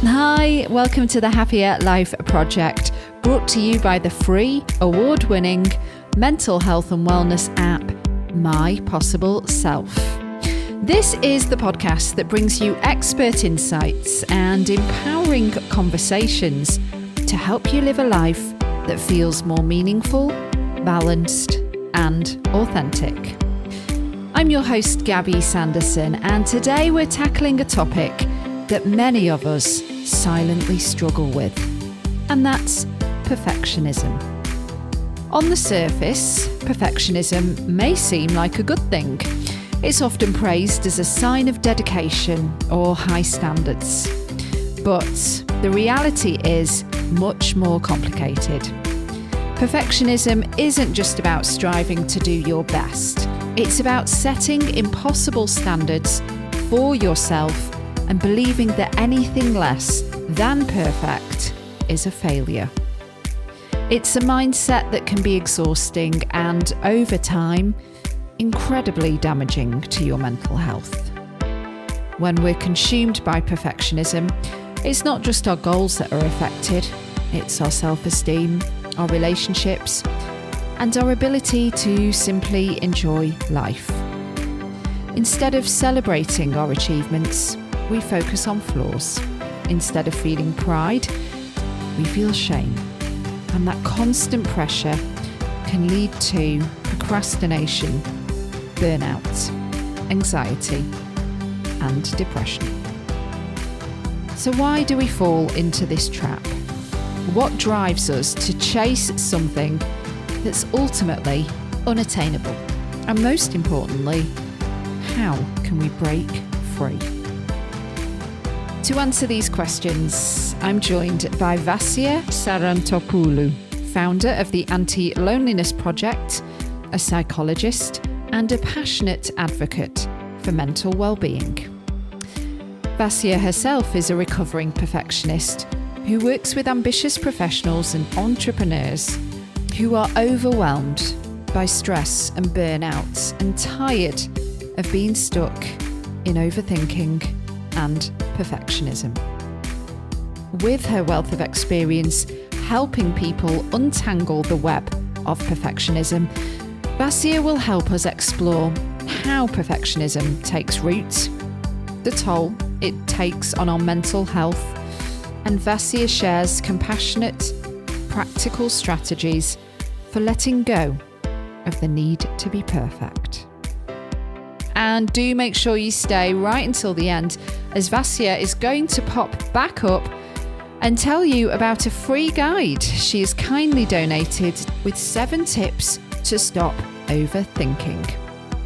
Hi, welcome to the Happier Life Project, brought to you by the free, award-winning mental health and wellness app, My Possible Self. This is the podcast that brings you expert insights and empowering conversations to help you live a life that feels more meaningful, balanced, and authentic. I'm your host, Gabby Sanderson, and today we're tackling a topic that many of us silently struggle with, and that's perfectionism. On the surface, perfectionism may seem like a good thing. It's often praised as a sign of dedication or high standards. But the reality is much more complicated. Perfectionism isn't just about striving to do your best. It's about setting impossible standards for yourself and believing that anything less than perfect is a failure. It's a mindset that can be exhausting and, over time, incredibly damaging to your mental health. When we're consumed by perfectionism, it's not just our goals that are affected, it's our self-esteem, our relationships, and our ability to simply enjoy life. Instead of celebrating our achievements, we focus on flaws. Instead of feeling pride, we feel shame. And that constant pressure can lead to procrastination, burnout, anxiety, and depression. So why do we fall into this trap? What drives us to chase something that's ultimately unattainable? And most importantly, how can we break free? To answer these questions, I'm joined by Vassia Sarantopoulou, founder of the AntiLoneliness project, a psychologist, and a passionate advocate for mental well-being. Vassia herself is a recovering perfectionist who works with ambitious professionals and entrepreneurs who are overwhelmed by stress and burnout and tired of being stuck in overthinking and perfectionism. With her wealth of experience helping people untangle the web of perfectionism, Vassia will help us explore how perfectionism takes root, the toll it takes on our mental health, and Vassia shares compassionate, practical strategies for letting go of the need to be perfect. And do make sure you stay right until the end, as Vassia is going to pop back up and tell you about a free guide she has kindly donated with 7 tips to stop overthinking.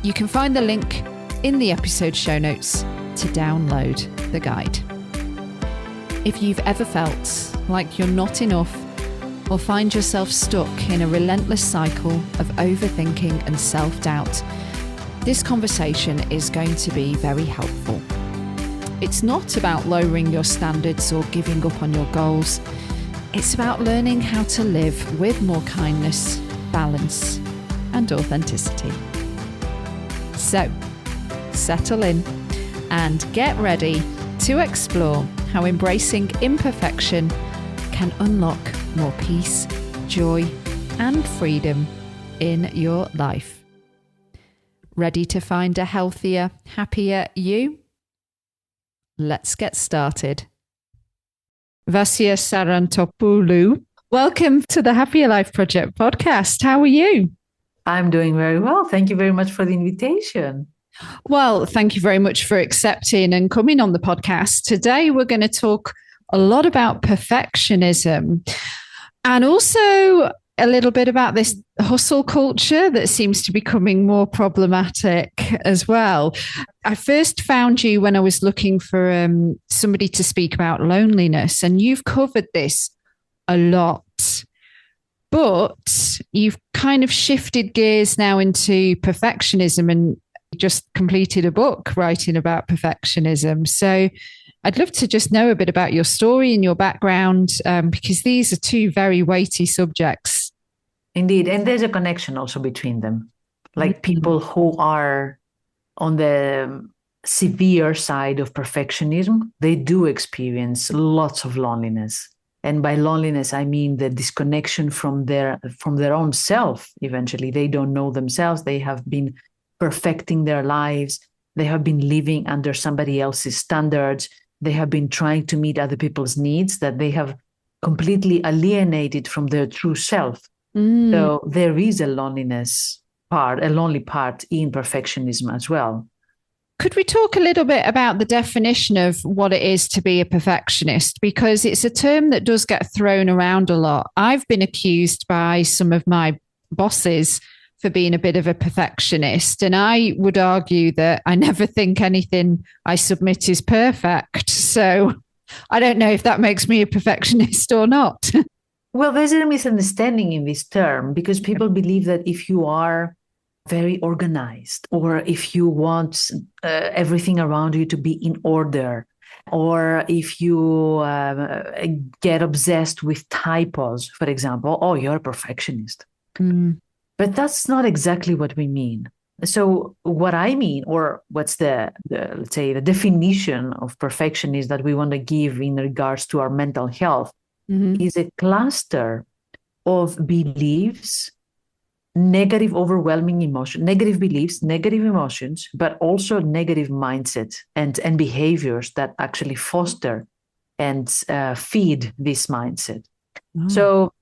You can find the link in the episode show notes to download the guide. If you've ever felt like you're not enough or find yourself stuck in a relentless cycle of overthinking and self-doubt, this conversation is going to be very helpful. It's not about lowering your standards or giving up on your goals. It's about learning how to live with more kindness, balance, and authenticity. So, settle in and get ready to explore how embracing imperfection can unlock more peace, joy, and freedom in your life. Ready to find a healthier, happier you? Let's get started. Vassia Sarantopoulou, welcome to the Happier Life Project podcast. How are you? I'm doing very well. Thank you very much for the invitation. Well, thank you very much for accepting and coming on the podcast. Today, we're going to talk a lot about perfectionism and also a little bit about this hustle culture that seems to be becoming more problematic as well. I first found you when I was looking for somebody to speak about loneliness, and you've covered this a lot, but you've kind of shifted gears now into perfectionism and just completed a book writing about perfectionism. So I'd love to just know a bit about your story and your background, because these are 2 very weighty subjects. Indeed. And there's a connection also between them. Like people who are on the severe side of perfectionism, they do experience lots of loneliness. And by loneliness, I mean the disconnection from their own self. Eventually, they don't know themselves. They have been perfecting their lives. They have been living under somebody else's standards. They have been trying to meet other people's needs that they have completely alienated from their true self. So there is a loneliness part, a lonely part in perfectionism as well. Could we talk a little bit about the definition of what it is to be a perfectionist? Because it's a term that does get thrown around a lot. I've been accused by some of my bosses for being a bit of a perfectionist. And I would argue that I never think anything I submit is perfect. So I don't know if that makes me a perfectionist or not. Well, there's a misunderstanding in this term because people believe that if you are very organized, or if you want everything around you to be in order, or if you get obsessed with typos, for example, oh, you're a perfectionist. But that's not exactly what we mean. So what I mean, or what's the let's say the definition of perfection is that we want to give in regards to our mental health is a cluster of beliefs, negative, overwhelming emotion, negative beliefs, negative emotions, but also negative mindset and behaviors that actually foster and feed this mindset. So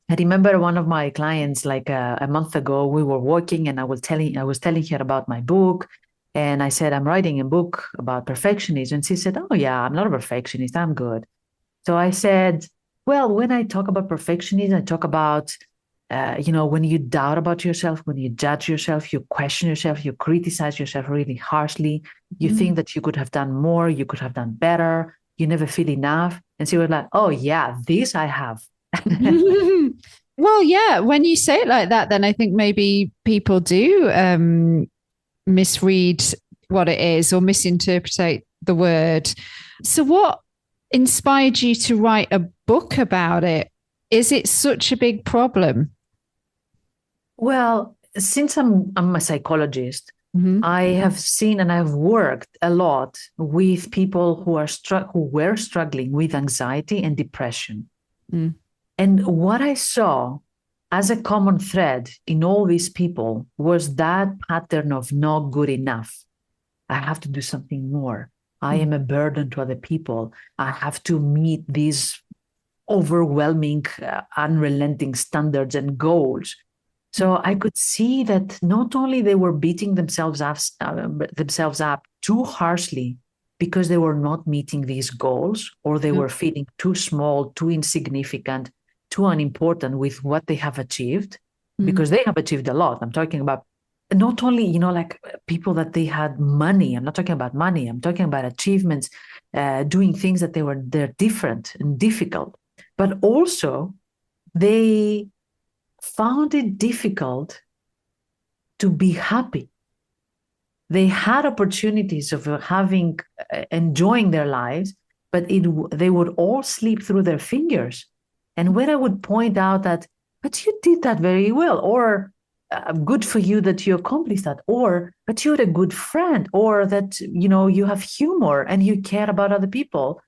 I remember one of my clients, like a month ago, we were working and I was telling her about my book. And I said, I'm writing a book about perfectionism. And she said, oh yeah, I'm not a perfectionist. I'm good. So I said, well, when I talk about perfectionism, I talk about, when you doubt about yourself, when you judge yourself, you question yourself, you criticize yourself really harshly. You think that you could have done more, you could have done better. You never feel enough. And she was like, oh yeah, this I have. Well, yeah, when you say it like that, then I think maybe people do misread what it is or misinterpret the word. So what inspired you to write a book about it? Is it such a big problem? Well, since I'm a psychologist, I have seen and I've worked a lot with people who were struggling with anxiety and depression. And what I saw as a common thread in all these people was that pattern of not good enough. I have to do something more. I am a burden to other people. I have to meet these overwhelming, unrelenting standards and goals. So I could see that not only they were beating themselves up too harshly because they were not meeting these goals, or they were feeling too small, too insignificant, too unimportant with what they have achieved, because they have achieved a lot. I'm talking about not only, like people that they had money. I'm not talking about money. I'm talking about achievements, doing things that they're different and difficult, but also they found it difficult to be happy. They had opportunities of enjoying their lives, but they would all slip through their fingers. And when I would point out that, but you did that very well, or good for you that you accomplished that, or but you're a good friend, or that you have humor and you care about other people,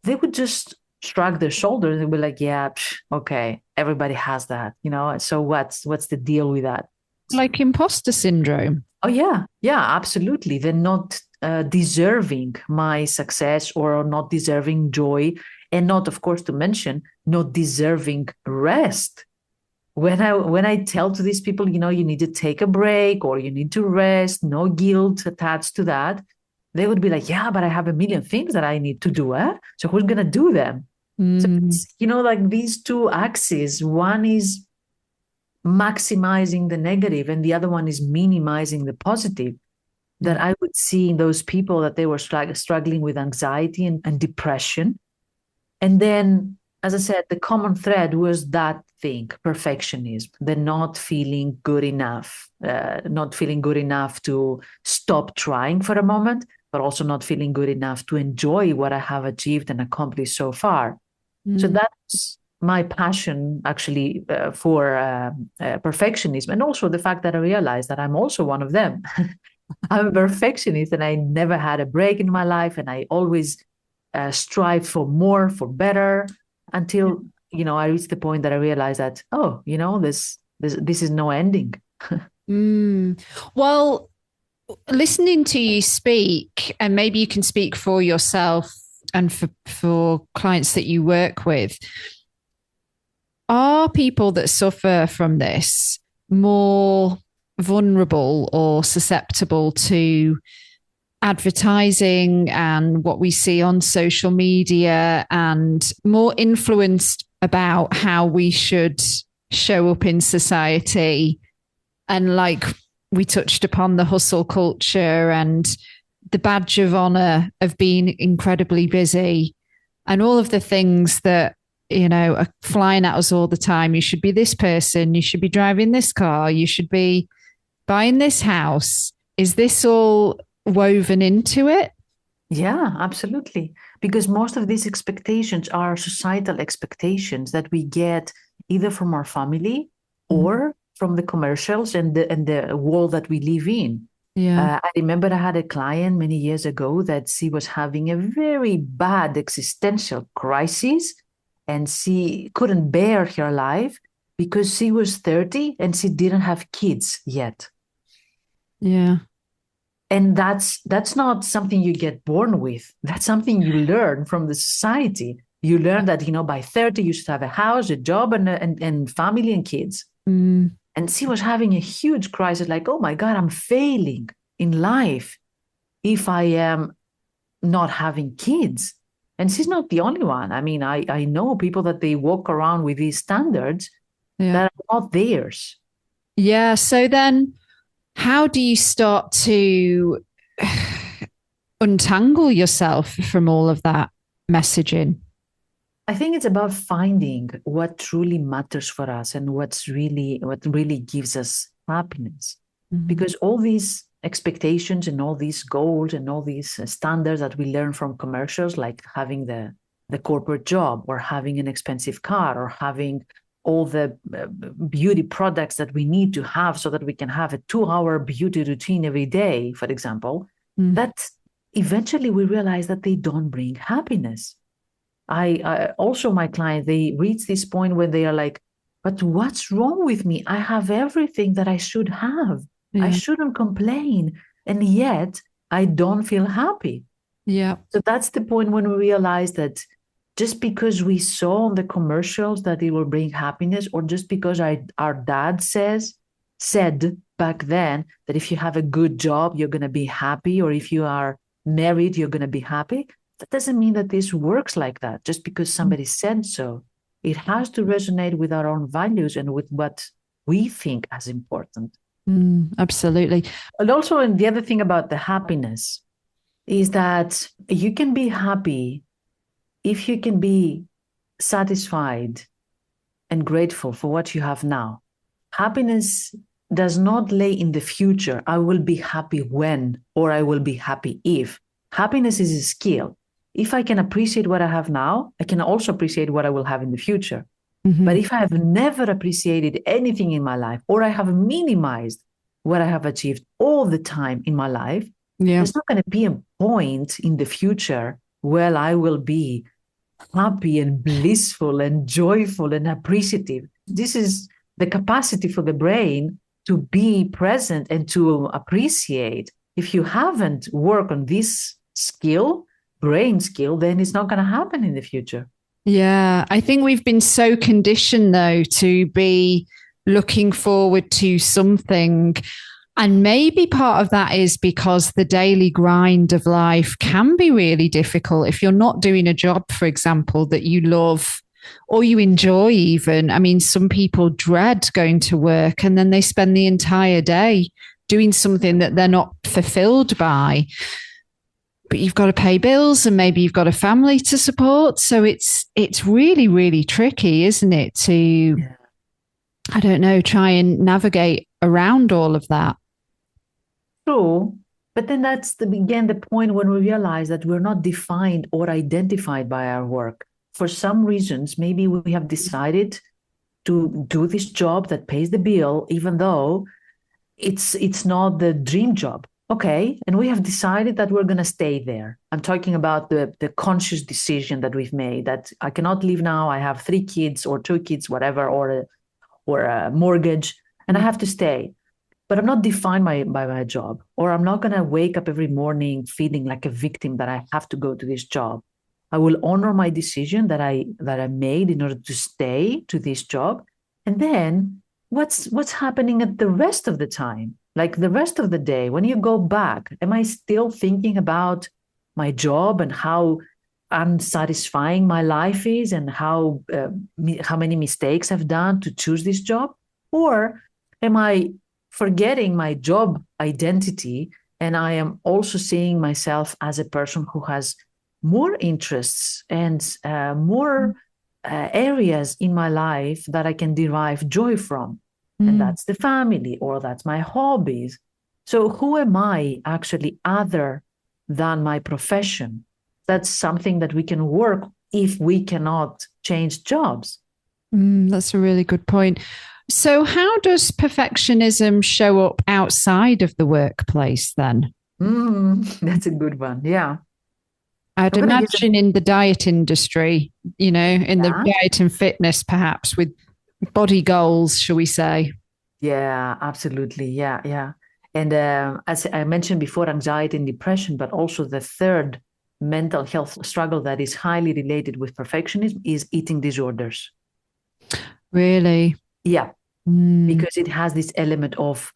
they would just shrug their shoulders and be like, yeah, okay, everybody has that, so what's the deal with that? Like imposter syndrome. Oh yeah, absolutely. They're not deserving my success, or not deserving joy, and not, of course, to mention, not deserving rest. When I tell to these people, you need to take a break or you need to rest, no guilt attached to that, they would be like, yeah, but I have a million things that I need to do. So who's gonna do them? So it's, like these two axes. One is maximizing the negative and the other one is minimizing the positive, that I would see in those people that they were struggling with anxiety and depression. And then, as I said, the common thread was that thing, perfectionism, the not feeling good enough, not feeling good enough to stop trying for a moment, but also not feeling good enough to enjoy what I have achieved and accomplished so far. So that's my passion, actually, for perfectionism, and also the fact that I realized that I'm also one of them. I'm a perfectionist and I never had a break in my life. And I always strive for more, for better until, I reached the point that I realized that, this is no ending. Well, listening to you speak, and maybe you can speak for yourself and for clients that you work with, are people that suffer from this more vulnerable or susceptible to advertising and what we see on social media, and more influenced about how we should show up in society? And like we touched upon, the hustle culture and the badge of honor of being incredibly busy and all of the things that, are flying at us all the time. You should be this person, you should be driving this car, you should be buying this house. Is this all woven into it? Yeah, absolutely. Because most of these expectations are societal expectations that we get either from our family or from the commercials and the world that we live in. Yeah. I remember I had a client many years ago that she was having a very bad existential crisis, and she couldn't bear her life because she was 30 and she didn't have kids yet. Yeah. And that's not something you get born with. That's something you learn from the society. You learn that, by 30, you should have a house, a job, and family and kids. Mm. And she was having a huge crisis, like, oh my God, I'm failing in life if I am not having kids. And she's not the only one. I mean, I know people that they walk around with these standards that are not theirs. Yeah. So then how do you start to untangle yourself from all of that messaging? I think it's about finding what truly matters for us and what really gives us happiness. Mm-hmm. Because all these expectations and all these goals and all these standards that we learn from commercials, like having the corporate job or having an expensive car or having all the beauty products that we need to have so that we can have a 2-hour beauty routine every day, for example, that eventually we realize that they don't bring happiness. I also, my clients, they reach this point where they are like, but what's wrong with me? I have everything that I should have. Yeah. I shouldn't complain. And yet I don't feel happy. Yeah. So that's the point when we realize that just because we saw on the commercials that it will bring happiness, or just because our dad said back then that if you have a good job, you're going to be happy, or if you are married, you're going to be happy. That doesn't mean that this works like that just because somebody said so. It has to resonate with our own values and with what we think as important. Absolutely. And also, and the other thing about the happiness is that you can be happy if you can be satisfied and grateful for what you have now. Happiness does not lay in the future. I will be happy when, or I will be happy if. Happiness is a skill. If I can appreciate what I have now, I can also appreciate what I will have in the future. Mm-hmm. But if I have never appreciated anything in my life, or I have minimized what I have achieved all the time in my life, there's not going to be a point in the future where I will be happy and blissful and joyful and appreciative. This is the capacity for the brain to be present and to appreciate. If you haven't worked on this brain skill, then it's not going to happen in the future. Yeah, I think we've been so conditioned, though, to be looking forward to something. And maybe part of that is because the daily grind of life can be really difficult. If you're not doing a job, for example, that you love or you enjoy even. I mean, some people dread going to work and then they spend the entire day doing something that they're not fulfilled by. But you've got to pay bills and maybe you've got a family to support. So it's really, really tricky, isn't it, to, I don't know, try and navigate around all of that. True. But then that's again the point when we realize that we're not defined or identified by our work. For some reasons, maybe we have decided to do this job that pays the bill, even though it's not the dream job. okay, and we have decided that we're going to stay there. I'm talking about the conscious decision that we've made, that I cannot leave now. I have 3 kids or 2 kids, whatever, or a mortgage, and I have to stay. But I'm not defined by my job, or I'm not going to wake up every morning feeling like a victim that I have to go to this job. I will honor my decision that I made in order to stay to this job. And then what's happening at the rest of the time? Like the rest of the day, when you go back, am I still thinking about my job and how unsatisfying my life is and how many mistakes I've done to choose this job? Or am I forgetting my job identity and I am also seeing myself as a person who has more interests and more areas in my life that I can derive joy from? And that's the family, or that's my hobbies. So who am I actually other than my profession? That's something that we can work if we cannot change jobs. That's a really good point. So how does perfectionism show up outside of the workplace then? That's a good one. Yeah. I'd imagine in the diet industry, in the diet and fitness, perhaps with body goals, shall we say? Yeah, absolutely. Yeah. And as I mentioned before, anxiety and depression, but also the third mental health struggle that is highly related with perfectionism is eating disorders. Really? Yeah, because it has this element of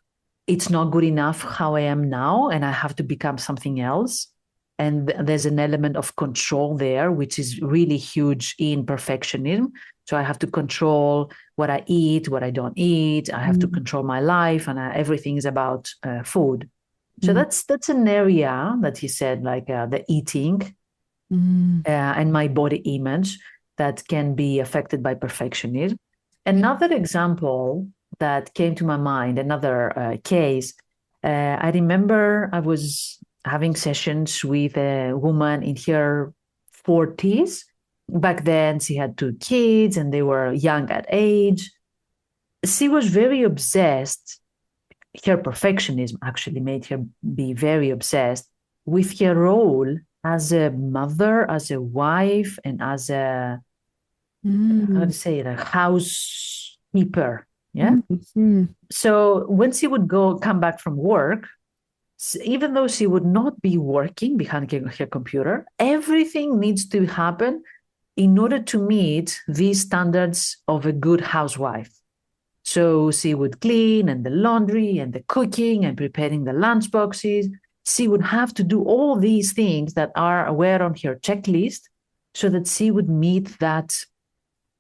it's not good enough how I am now, and I have to become something else. And there's an element of control there, which is really huge in perfectionism. So I have to control what I eat, what I don't eat. I have to control my life, and everything is about food. So that's an area that he said, like the eating and my body image that can be affected by perfectionism. Another example that came to my mind, another case, I remember I was having sessions with a woman in her 40s. Back then, she had 2 kids and they were young at age. She was very obsessed. Her perfectionism actually made her be very obsessed with her role as a mother, as a wife, and as a, how to say it, a housekeeper. Yeah. So when she would come back from work, even though she would not be working behind her computer, everything needs to happen in order to meet these standards of a good housewife. So she would clean, and the laundry and the cooking and preparing the lunch boxes. She would have to do all these things that were on her checklist so that she would meet that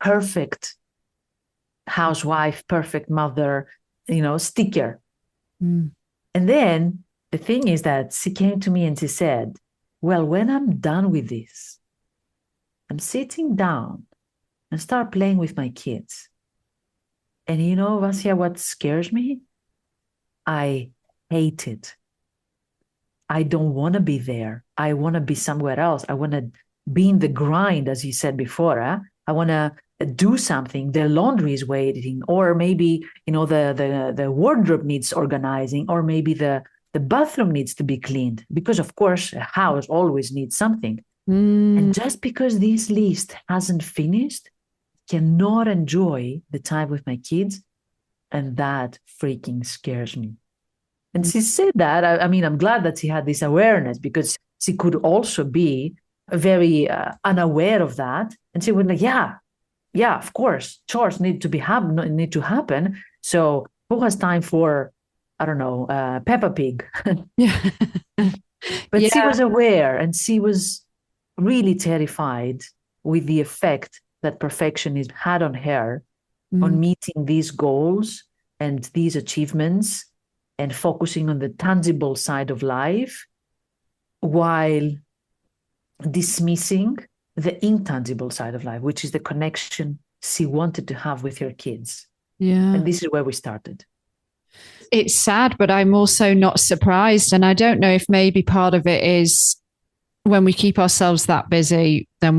perfect housewife, perfect mother, sticker. And then the thing is that she came to me and she said, well, when I'm done with this, I'm sitting down and start playing with my kids. And Vassia, what scares me? I hate it. I don't want to be there. I want to be somewhere else. I want to be in the grind, as you said before. I want to do something. The laundry is waiting, or maybe, the wardrobe needs organizing, or maybe the bathroom needs to be cleaned, because of course a house always needs something. And just because this list hasn't finished, cannot enjoy the time with my kids. And that freaking scares me. And she said that, I'm glad that she had this awareness, because she could also be very unaware of that. And she would like, yeah, of course, chores need to happen. So who has time for, I don't know, Peppa Pig? Yeah. But she was aware, and she was really terrified with the effect that perfectionism had on her, on meeting these goals and these achievements and focusing on the tangible side of life while dismissing the intangible side of life, which is the connection she wanted to have with her kids. Yeah. And this is where we started. It's sad, but I'm also not surprised. And I don't know if maybe part of it is when we keep ourselves that busy, then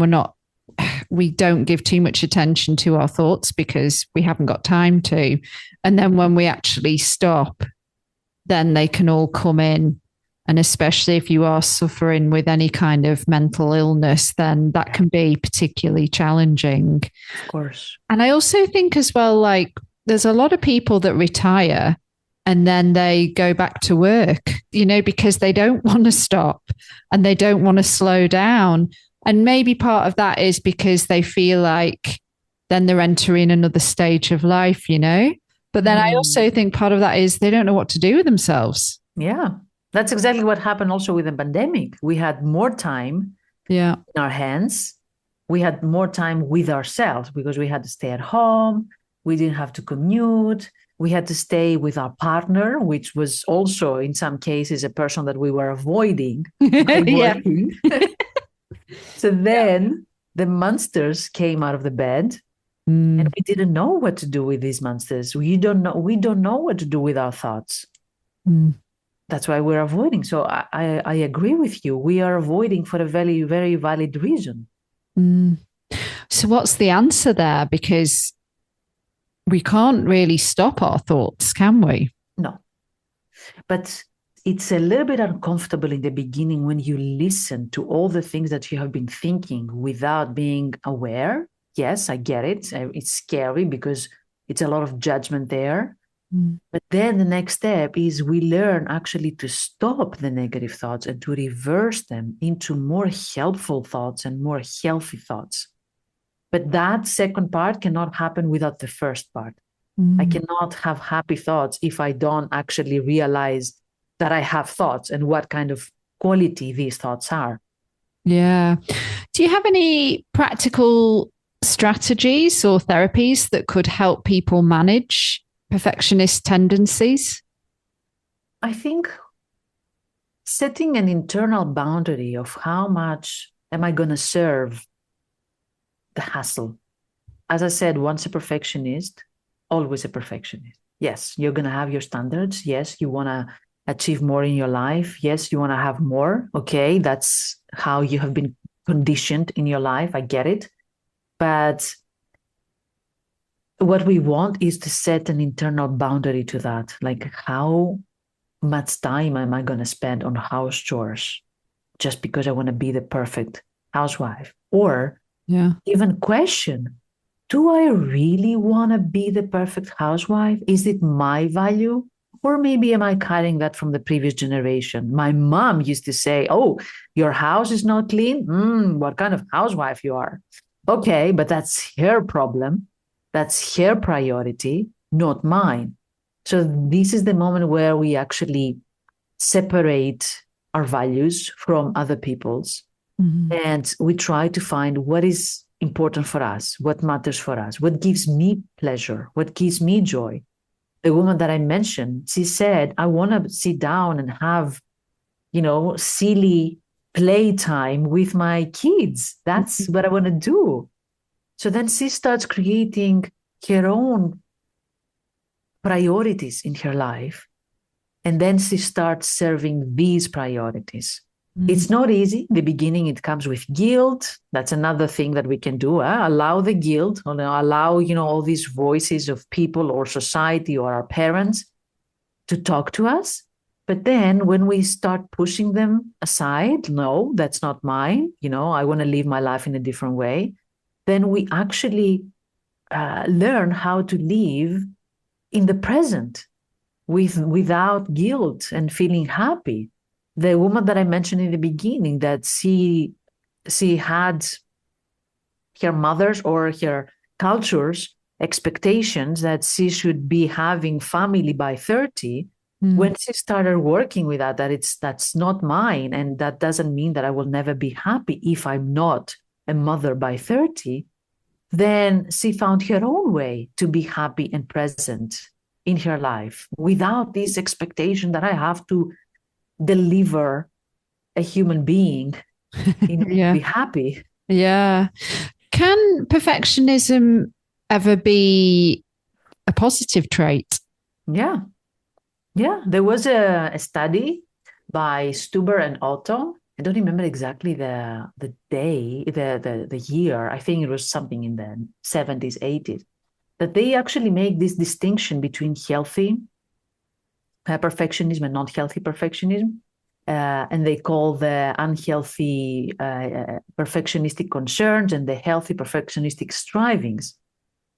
we don't give too much attention to our thoughts because we haven't got time to. And then when we actually stop, then they can all come in And especially if you are suffering with any kind of mental illness, then that can be particularly challenging. Of course. And I also think as well, like there's a lot of people that retire and then they go back to work, you know, because they don't want to stop and they don't want to slow down. And maybe part of that is because they feel like then they're entering another stage of life, you know? But then I also think part of that is they don't know what to do with themselves. Yeah. That's exactly what happened also with the pandemic. We had more time in our hands. We had more time with ourselves because we had to stay at home. We didn't have to commute. We had to stay with our partner, which was also in some cases a person that we were avoiding by working. So then the monsters came out of the bed and we didn't know what to do with these monsters. We don't know what to do with our thoughts. That's why we're avoiding. So I agree with you. We are avoiding for a very, very valid reason. So what's the answer there? Because we can't really stop our thoughts, can we? No. But it's a little bit uncomfortable in the beginning when you listen to all the things that you have been thinking without being aware. Yes, I get it. It's scary because it's a lot of judgment there. But then the next step is we learn actually to stop the negative thoughts and to reverse them into more helpful thoughts and more healthy thoughts. But that second part cannot happen without the first part. I cannot have happy thoughts if I don't actually realize that I have thoughts and what kind of quality these thoughts are. Yeah. Do you have any practical strategies or therapies that could help people manage perfectionist tendencies? I think setting an internal boundary of how much am I going to serve the hassle. As I said, once a perfectionist, always a perfectionist. Yes, you're going to have your standards. Yes, you want to achieve more in your life. Yes, you want to have more. Okay, that's how you have been conditioned in your life. I get it. But what we want is to set an internal boundary to that. Like, how much time am I going to spend on house chores just because I want to be the perfect housewife? Or even question, do I really want to be the perfect housewife? Is it my value? Or maybe am I carrying that from the previous generation? My mom used to say, oh, your house is not clean? What kind of housewife you are? Okay, but that's her problem. That's her priority, not mine. So this is the moment where we actually separate our values from other people's. And we try to find what is important for us, what matters for us, what gives me pleasure, what gives me joy. The woman that I mentioned, she said, I want to sit down and have, silly playtime with my kids. That's what I want to do. So then she starts creating her own priorities in her life. And then she starts serving these priorities. It's not easy. In the beginning, it comes with guilt. That's another thing that we can do. Allow the guilt, allow, all these voices of people or society or our parents to talk to us. But then when we start pushing them aside, no, that's not mine. I want to live my life in a different way. Then we actually learn how to live in the present without guilt and feeling happy. The woman that I mentioned in the beginning, that she had her mother's or her culture's expectations that she should be having family by 30. When she started working with that's not mine, and that doesn't mean that I will never be happy if I'm not a mother by 30, then she found her own way to be happy and present in her life without this expectation that I have to deliver a human being to be happy. Yeah. Can perfectionism ever be a positive trait? Yeah. There was a study by Stuber and Otto. I don't remember exactly the day, the year. I think it was something in the 70s, 80s. That they actually make this distinction between healthy perfectionism and not healthy perfectionism. and they call the unhealthy perfectionistic concerns and the healthy perfectionistic strivings.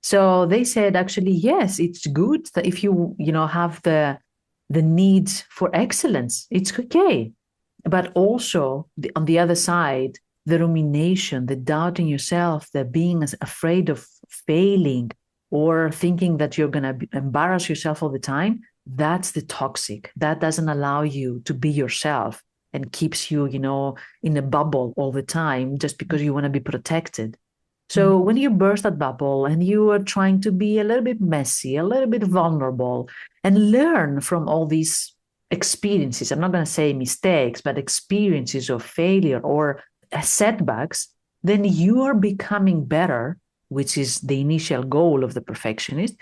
So they said, actually, yes, it's good that if you have the need for excellence, it's okay. But also on the other side, the rumination, the doubting yourself, the being afraid of failing or thinking that you're going to embarrass yourself all the time, that's the toxic. That doesn't allow you to be yourself and keeps you, in a bubble all the time just because you want to be protected. So when you burst that bubble and you are trying to be a little bit messy, a little bit vulnerable, and learn from all these experiences, I'm not going to say mistakes, but experiences of failure or setbacks, then you are becoming better, which is the initial goal of the perfectionist,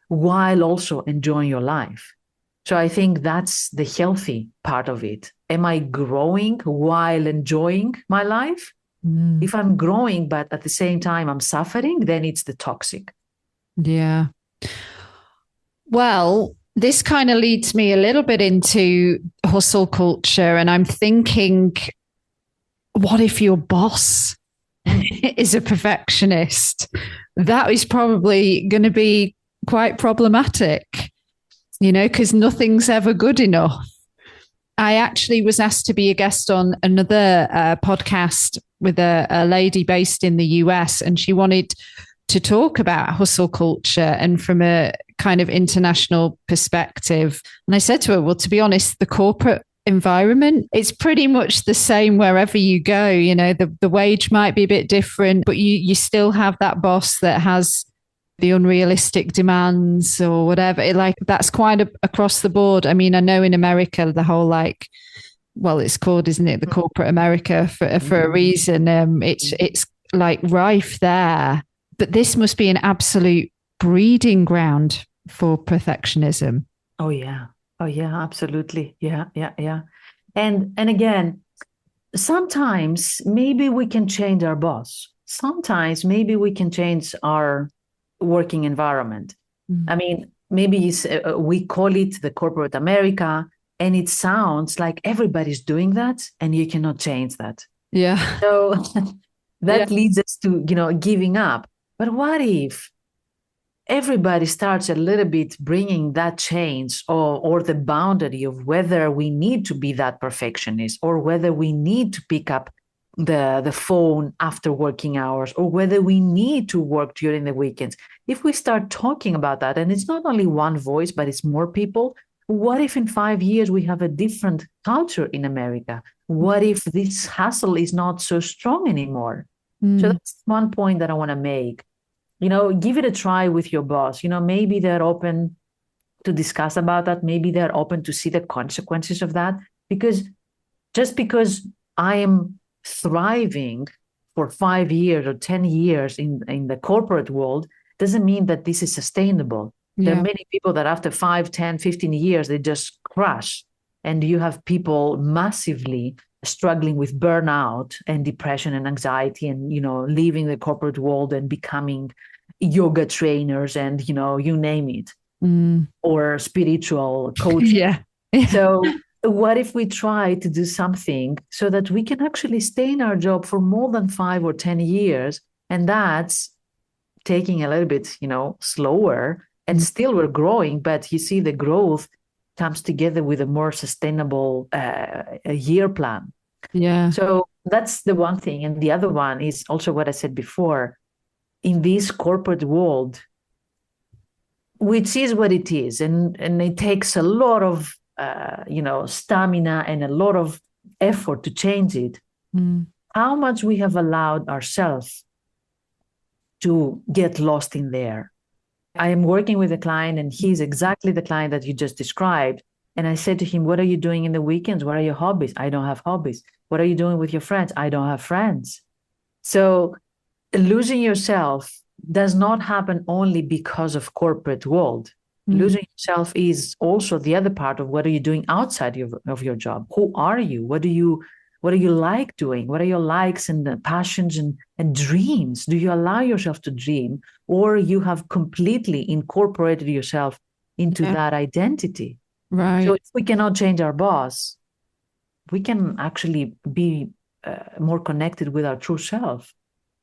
while also enjoying your life. So I think that's the healthy part of it. Am I growing while enjoying my life? If I'm growing, but at the same time I'm suffering, then it's the toxic. Yeah. Well, this kind of leads me a little bit into hustle culture. And I'm thinking, what if your boss is a perfectionist? That is probably going to be quite problematic, because nothing's ever good enough. I actually was asked to be a guest on another podcast with a lady based in the US, and she wanted to talk about hustle culture and from a kind of international perspective. And I said to her, well, to be honest, the corporate environment, it's pretty much the same wherever you go. The wage might be a bit different, but you still have that boss that has the unrealistic demands or whatever. That's quite across the board. I mean, I know in America, the whole it's called, isn't it, the corporate America for a reason. It's like rife there, but this must be an absolute breeding ground for perfectionism. Oh yeah, absolutely. Yeah. And again, sometimes maybe we can change our boss. Sometimes maybe we can change our working environment. I mean, maybe we call it the corporate America, and it sounds like everybody's doing that, and you cannot change that. Yeah. So that leads us to, giving up. But what if everybody starts a little bit bringing that change or the boundary of whether we need to be that perfectionist or whether we need to pick up the phone after working hours or whether we need to work during the weekends? If we start talking about that, and it's not only one voice, but it's more people, what if in 5 years we have a different culture in America? What if this hustle is not so strong anymore? So that's one point that I want to make. Give it a try with your boss. Maybe they're open to discuss about that. Maybe they're open to see the consequences of that. Because just because I am thriving for 5 years or 10 years in the corporate world doesn't mean that this is sustainable. There are many people that after 5, 10, 15 years, they just crash. And you have people massively struggling with burnout and depression and anxiety and, leaving the corporate world and becoming yoga trainers and, you name it, or spiritual coaches. Yeah. So what if we try to do something so that we can actually stay in our job for more than 5 or 10 years? And that's taking a little bit, slower, and still we're growing, but you see the growth comes together with a more sustainable a year plan. Yeah. So that's the one thing. And the other one is also what I said before. In this corporate world, which is what it is, and it takes a lot of stamina and a lot of effort to change it. How much we have allowed ourselves to get lost in there. I am working with a client, and he's exactly the client that you just described. And I said to him, what are you doing in the weekends? What are your hobbies? I don't have hobbies. What are you doing with your friends? I don't have friends. So losing yourself does not happen only because of corporate world. Losing yourself is also the other part of what are you doing outside of your job? Who are you? What do you like doing? What are your likes and passions and dreams? Do you allow yourself to dream, or you have completely incorporated yourself into that identity? Right. So if we cannot change our boss, we can actually be more connected with our true self.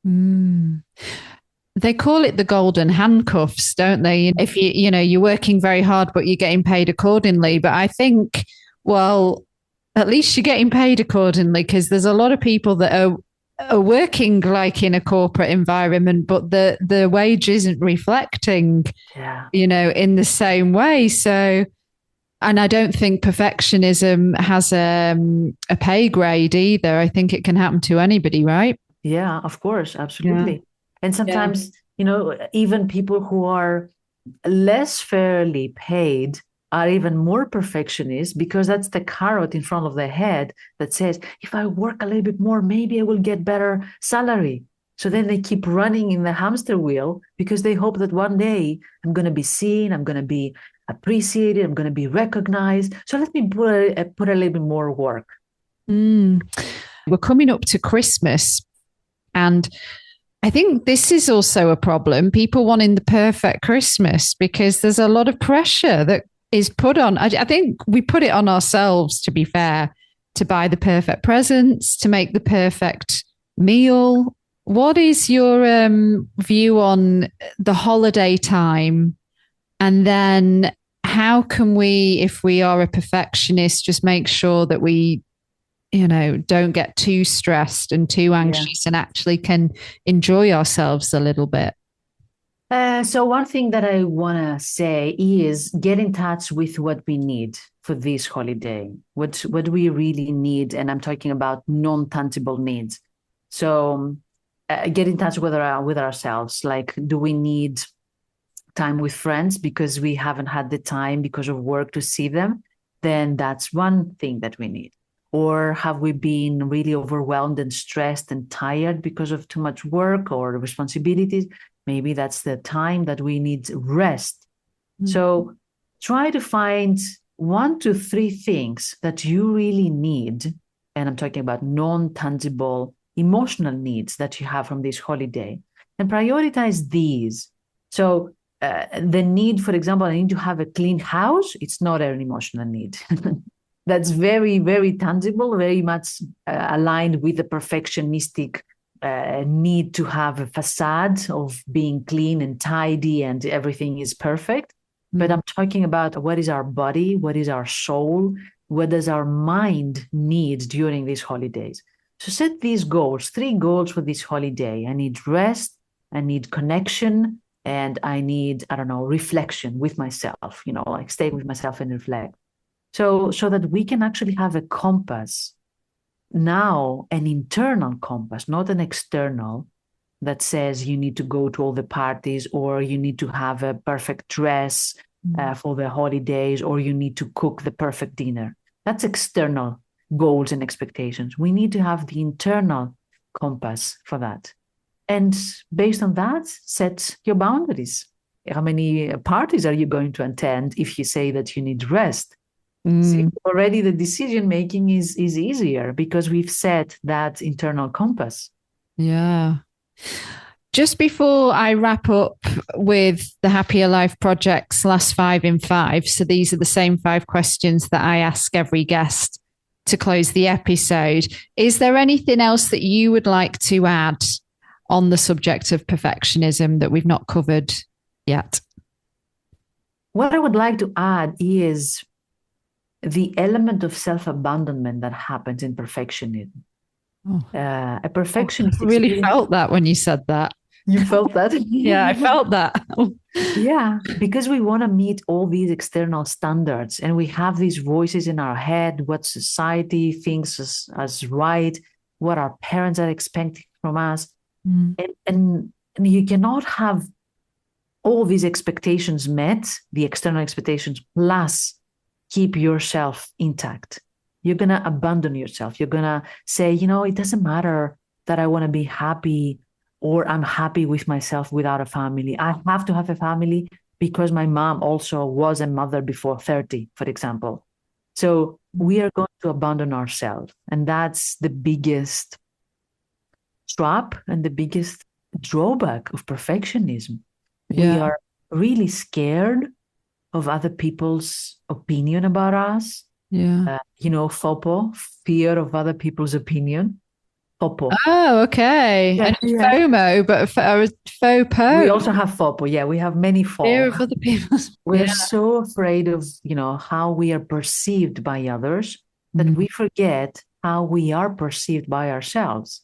They call it the golden handcuffs, don't they? If you're working very hard, but you're getting paid accordingly. But I think, well, at least you're getting paid accordingly, because there's a lot of people that are working like in a corporate environment, but the wage isn't reflecting, in the same way. So, and I don't think perfectionism has a pay grade either. I think it can happen to anybody, right? Yeah, of course, absolutely. Yeah. And sometimes, even people who are less fairly paid are even more perfectionist, because that's the carrot in front of their head that says, if I work a little bit more, maybe I will get better salary. So then they keep running in the hamster wheel, because they hope that one day I'm going to be seen, I'm going to be appreciated, I'm going to be recognized. So let me put a little bit more work. We're coming up to Christmas, and I think this is also a problem. People wanting the perfect Christmas, because there's a lot of pressure that is put on. I think we put it on ourselves, to be fair, to buy the perfect presents, to make the perfect meal. What is your view on the holiday time? And then how can we, if we are a perfectionist, just make sure that we don't get too stressed and too anxious and actually can enjoy ourselves a little bit? So one thing that I want to say is get in touch with what we need for this holiday, what we really need. And I'm talking about non-tangible needs. So get in touch with ourselves. Like, do we need time with friends because we haven't had the time because of work to see them? Then that's one thing that we need. Or have we been really overwhelmed and stressed and tired because of too much work or responsibilities? Maybe that's the time that we need rest. Mm-hmm. So try to find 1 to 3 things that you really need. And I'm talking about non-tangible emotional needs that you have from this holiday, and prioritize these. So the need, for example, I need to have a clean house. It's not an emotional need. That's very, very tangible, very much aligned with the perfectionistic need to have a facade of being clean and tidy and everything is perfect. Mm-hmm. But I'm talking about what is our body, what is our soul, what does our mind need during these holidays. So set these goals, 3 goals for this holiday. I need rest, I need connection, and I need, reflection with myself, like stay with myself and reflect. So that we can actually have a compass now, an internal compass, not an external, that says you need to go to all the parties, or you need to have a perfect dress for the holidays, or you need to cook the perfect dinner. That's external goals and expectations. We need to have the internal compass for that. And based on that, set your boundaries. How many parties are you going to attend if you say that you need rest? See, already the decision making is easier because we've set that internal compass. Yeah. Just before I wrap up with the Happier Life Project's last 5 in 5, so these are the same 5 questions that I ask every guest to close the episode. Is there anything else that you would like to add on the subject of perfectionism that we've not covered yet? What I would like to add is the element of self-abandonment that happens in perfectionism. A perfectionist really felt that when you said that. You felt that? Yeah, I felt that. Yeah, because we want to meet all these external standards, and we have these voices in our head, what society thinks as right, what our parents are expecting from us. And you cannot have all these expectations met, the external expectations, plus keep yourself intact. You're going to abandon yourself. You're going to say, it doesn't matter that I want to be happy, or I'm happy with myself without a family. I have to have a family because my mom also was a mother before 30, for example. So we are going to abandon ourselves. And that's the biggest trap and the biggest drawback of perfectionism. Yeah. We are really scared of other people's opinion about us. Yeah. FOPO, fear of other people's opinion. FOPO. Oh, okay. Yeah, And yeah. FOMO, but We FOPO, also have FOPO. Yeah, we have many fear FO. of other people's. We're Yeah. so afraid of, how we are perceived by others that Mm, we forget how we are perceived by ourselves.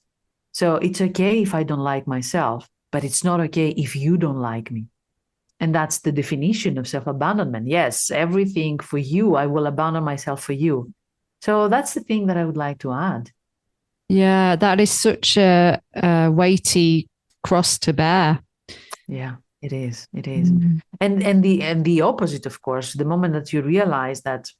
So it's okay if I don't like myself, but it's not okay if you don't like me. And that's the definition of self abandonment. Yes, everything for you, I will abandon myself for you. So that's the thing that I would like to add. yeah, that is such a weighty cross to bear. Yeah, it is. It is. Mm, And the opposite, of course, the moment that you realize that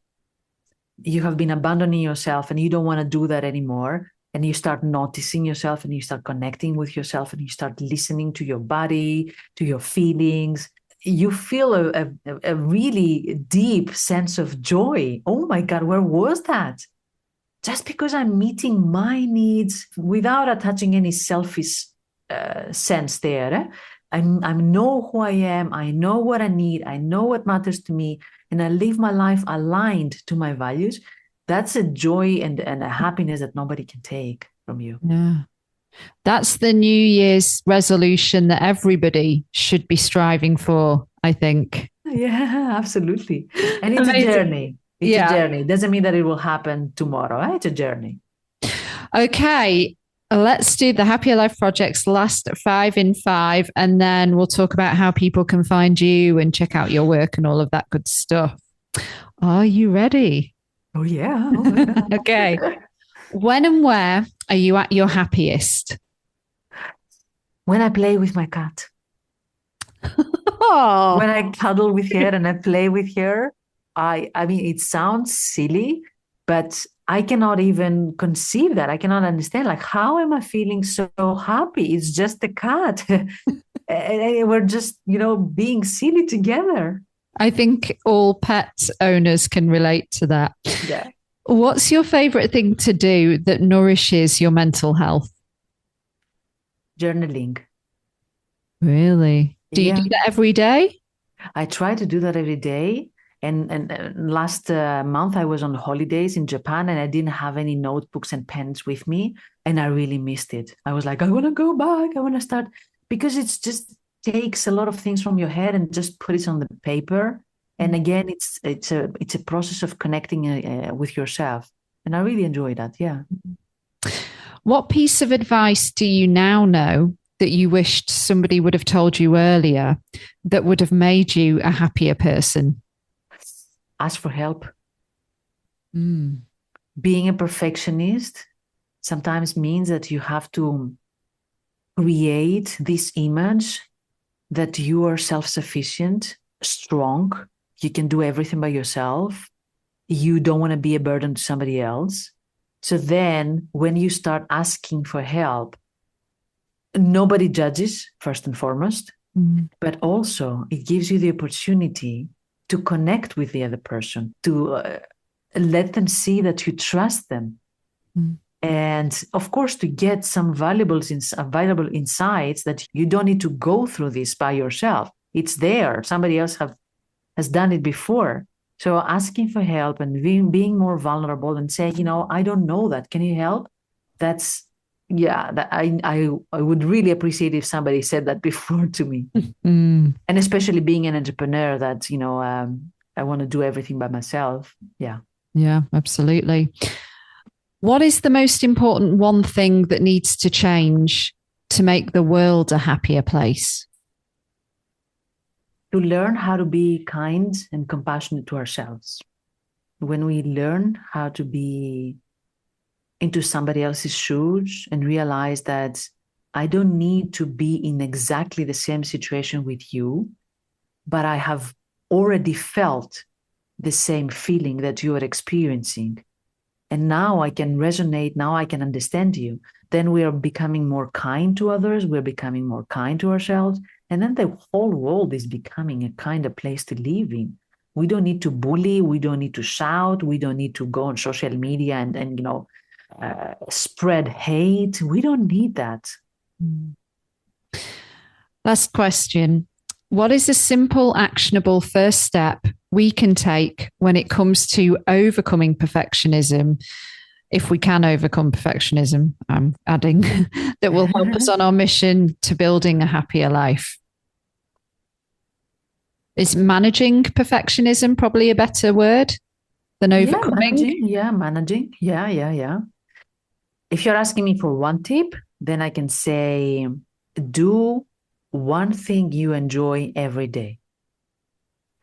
you have been abandoning yourself and you don't want to do that anymore, and you start noticing yourself and you start connecting with yourself and you start listening to your body, to your feelings, you feel a really deep sense of joy. Oh my God, where was that? Just because I'm meeting my needs without attaching any selfish sense there. I know who I am. I know what I need. I know what matters to me, and I live my life aligned to my values. That's a joy and a happiness that nobody can take from you. yeah. That's the New Year's resolution that everybody should be striving for, I think. Yeah, absolutely. And it's a Amazing. journey. It's a Yeah. journey. It doesn't mean that it will happen tomorrow. It's a journey. Okay. Let's do the Happier Life Project's last 5 in 5, and then we'll talk about how people can find you and check out your work and all of that good stuff. Are you ready? Oh, yeah. Oh, my God. Okay. When and where are you at your happiest? When I play with my cat. Oh, When I cuddle with her and I play with her, I mean it sounds silly, but I cannot even conceive that. I cannot understand like how am I feeling so happy? It's just a cat. And we're just, being silly together. I think all pet owners can relate to that. Yeah. What's your favorite thing to do that nourishes your mental health? Journaling. Really? Do you do Yeah. that every day? I try to do that every day. And last month I was on holidays in Japan and I didn't have any notebooks and pens with me, and I really missed it. I was like, I want to go back. I want to start because it's just takes a lot of things from your head and just put it on the paper. And again, it's a process of connecting with yourself, and I really enjoy that. Yeah. What piece of advice do you now know that you wished somebody would have told you earlier that would have made you a happier person? Ask for help. Mm. Being a perfectionist sometimes means that you have to create this image that you are self-sufficient, strong, you can do everything by yourself, you don't want to be a burden to somebody else. So then when you start asking for help, nobody judges, first and foremost, but also it gives you the opportunity to connect with the other person, to let them see that you trust them. And of course, to get some valuable insights that you don't need to go through this by yourself. It's there. Somebody else has done it before. So asking for help and being more vulnerable and saying, I don't know that. Can you help? That's, yeah, that I would really appreciate if somebody said that before to me. Mm. And especially being an entrepreneur that, I want to do everything by myself. Yeah. Yeah, absolutely. What is the most important one thing that needs to change to make the world a happier place? To learn how to be kind and compassionate to ourselves. When we learn how to be into somebody else's shoes and realize that I don't need to be in exactly the same situation with you, but I have already felt the same feeling that you are experiencing. And now I can resonate, now I can understand you. Then we are becoming more kind to others, we're becoming more kind to ourselves. And then the whole world is becoming a kind of place to live in. We don't need to bully, we don't need to shout, we don't need to go on social media and spread hate. We don't need that. Last question. What is a simple, actionable first step we can take when it comes to overcoming perfectionism, if we can overcome perfectionism, I'm adding, that will help us on our mission to building a happier life? Is managing perfectionism probably a better word than overcoming? Managing. Yeah. If you're asking me for one tip, then I can say do one thing you enjoy every day.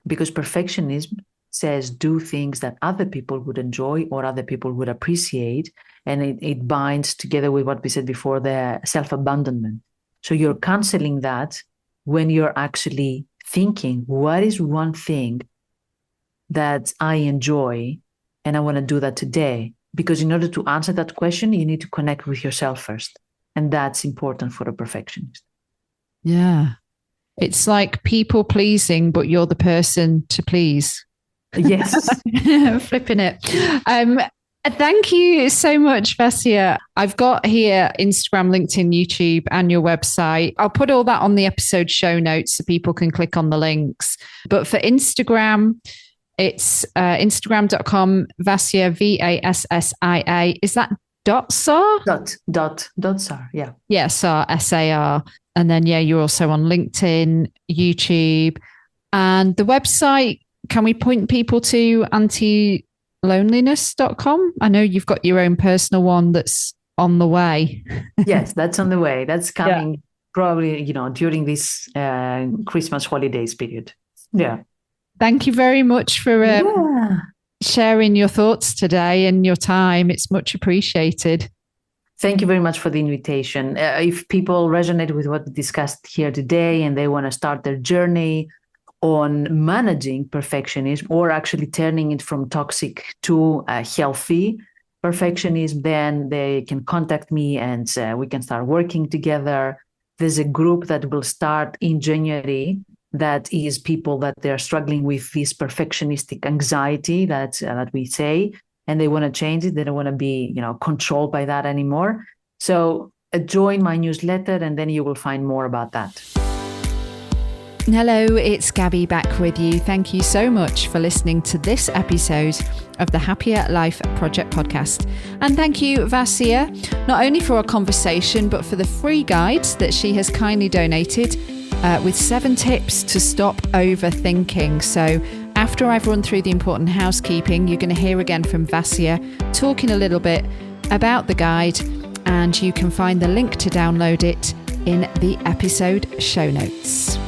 Because perfectionism says do things that other people would enjoy or other people would appreciate. And it binds together with what we said before, the self-abandonment. So you're canceling that when you're actually thinking, what is one thing that I enjoy and I want to do that today? Because in order to answer that question, you need to connect with yourself first. And that's important for a perfectionist. Yeah. It's like people pleasing, but you're the person to please. Yes. Flipping it. Thank you so much, Vassia. I've got here Instagram, LinkedIn, YouTube, and your website. I'll put all that on the episode show notes so people can click on the links. But for Instagram, it's instagram.com, Vassia, Vassia. Is that .sar? Sar, yeah. Yeah, SAR, SAR. And then, you're also on LinkedIn, YouTube, and the website. Can we point people to AntiLoneliness.com? I know you've got your own personal one that's on the way. Yes, that's on the way. That's coming probably, during this Christmas holidays period. Yeah. Thank you very much for sharing your thoughts today and your time. It's much appreciated. Thank you very much for the invitation. If people resonate with what we discussed here today and they want to start their journey on managing perfectionism or actually turning it from toxic to healthy perfectionism, then they can contact me and we can start working together. There's a group that will start in January that is people that they're struggling with this perfectionistic anxiety that we say, and they want to change it. They don't want to be, controlled by that anymore. So join my newsletter and then you will find more about that. Hello, it's Gabby back with you. Thank you so much for listening to this episode of the Happier Life Project podcast. And thank you, Vassia, not only for our conversation, but for the free guides that she has kindly donated with 7 tips to stop overthinking. So after I've run through the important housekeeping, you're going to hear again from Vassia talking a little bit about the guide, and you can find the link to download it in the episode show notes.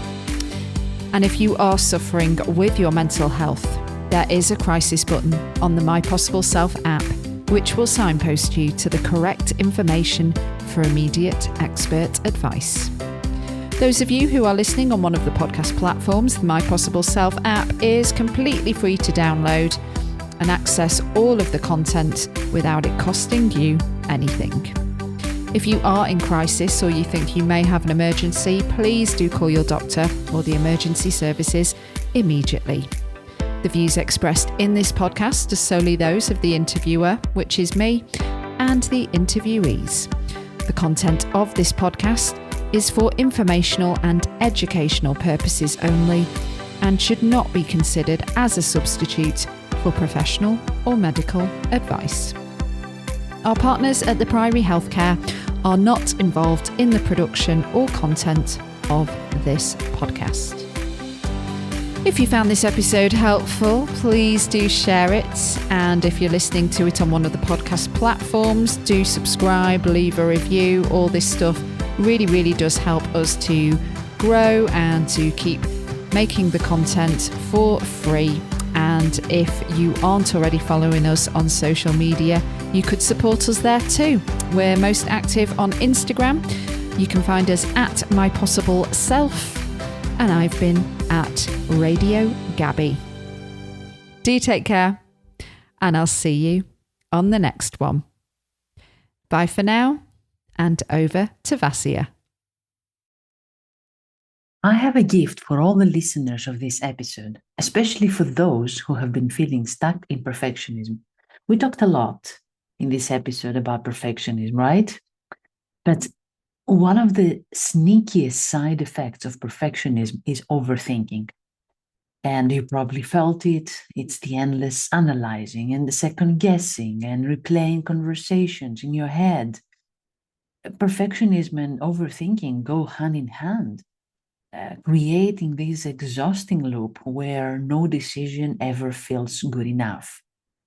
And if you are suffering with your mental health, there is a crisis button on the My Possible Self app, which will signpost you to the correct information for immediate expert advice. Those of you who are listening on one of the podcast platforms, the My Possible Self app is completely free to download and access all of the content without it costing you anything. If you are in crisis or you think you may have an emergency, please do call your doctor or the emergency services immediately. The views expressed in this podcast are solely those of the interviewer, which is me, and the interviewees. The content of this podcast is for informational and educational purposes only and should not be considered as a substitute for professional or medical advice. Our partners at the Priory Healthcare are not involved in the production or content of this podcast. If you found this episode helpful, please do share it. And if you're listening to it on one of the podcast platforms, do subscribe, leave a review. All this stuff really, really does help us to grow and to keep making the content for free. And if you aren't already following us on social media, you could support us there too. We're most active on Instagram. You can find us at MyPossibleSelf, and I've been at Radio Gabby. Do take care, and I'll see you on the next one. Bye for now, and over to Vassia. I have a gift for all the listeners of this episode, especially for those who have been feeling stuck in perfectionism. We talked a lot in this episode about perfectionism, right? But one of the sneakiest side effects of perfectionism is overthinking. And you probably felt it. It's the endless analyzing and the second guessing and replaying conversations in your head. Perfectionism and overthinking go hand in hand, creating this exhausting loop where no decision ever feels good enough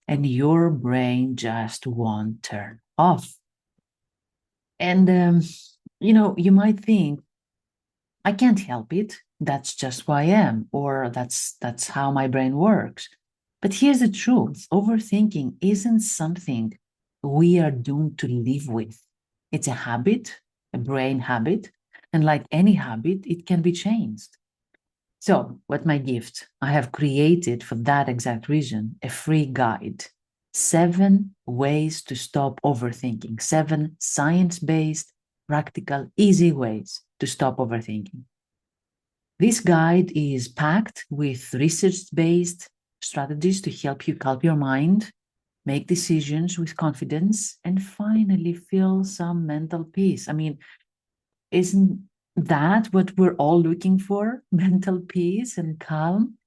and your brain just won't turn off. And, you might think, I can't help it. That's just who I am, or that's how my brain works. But here's the truth. Overthinking isn't something we are doomed to live with. It's a habit, a brain habit, and like any habit, it can be changed. So, what my gift? I have created for that exact reason a free guide. 7 ways to stop overthinking. 7 science-based, practical, easy ways to stop overthinking. This guide is packed with research-based strategies to help you calm your mind, make decisions with confidence, and finally feel some mental peace. I mean, isn't that what we're all looking for? Mental peace and calm?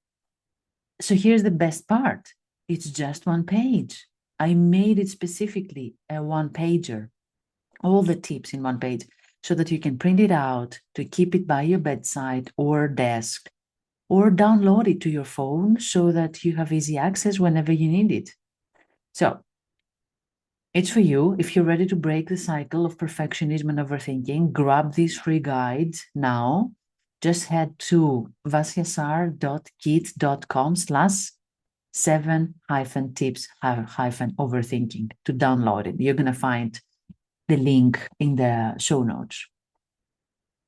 So here's the best part. It's just 1 page. I made it specifically a 1-pager. All the tips in 1 page so that you can print it out to keep it by your bedside or desk, or download it to your phone so that you have easy access whenever you need it. So it's for you. If you're ready to break the cycle of perfectionism and overthinking, grab this free guide now. Just head to vassiasar.kit.com/7-tips-overthinking to download it. You're going to find the link in the show notes.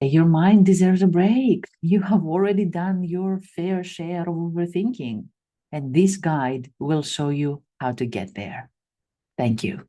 Your mind deserves a break. You have already done your fair share of overthinking, and this guide will show you how to get there. Thank you.